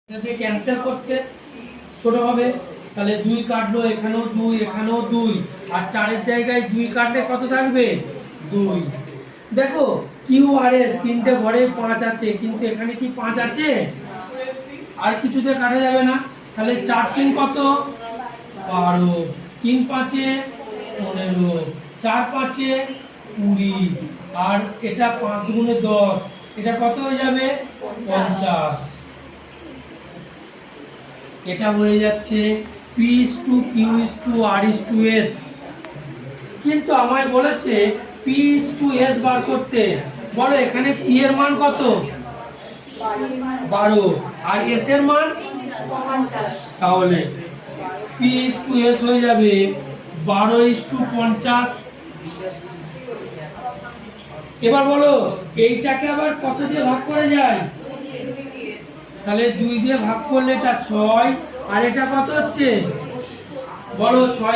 এটাকে ক্যান্সেল করতে ছোট হবে, তাহলে 2 কাটলো, এখানেও 2, এখানেও 2, আর 4 এর জায়গায় 2 কাটলে কত থাকবে? 2। দেখো কিউ আর এস তিনটে ঘরে 5 আছে, কিন্তু এখানে কি 5 আছে? আর কিছুতে কাটা যাবে না, তাহলে 4 3 কত? 12, 3 5 15, 4 5 20, আর এটা 5 গুণে 10, এটা কত হয়ে যাবে? 50। এটা হয়ে যাচ্ছে P is to Q is to R is to S। কিন্তু আমায় বলেছে P is to S বার করতে। বলো এখানে P এর মান কত? 12, আর S এর মান 50। তাহলে P is to S হয়ে যাবে 12 is to 50। এবার বলো এইটাকে আবার কত দিয়ে ভাগ করা যায়? তাহলে 2 দিয়ে ভাগ করলে এটা 6, আর এটা কত হচ্ছে? বলো 6।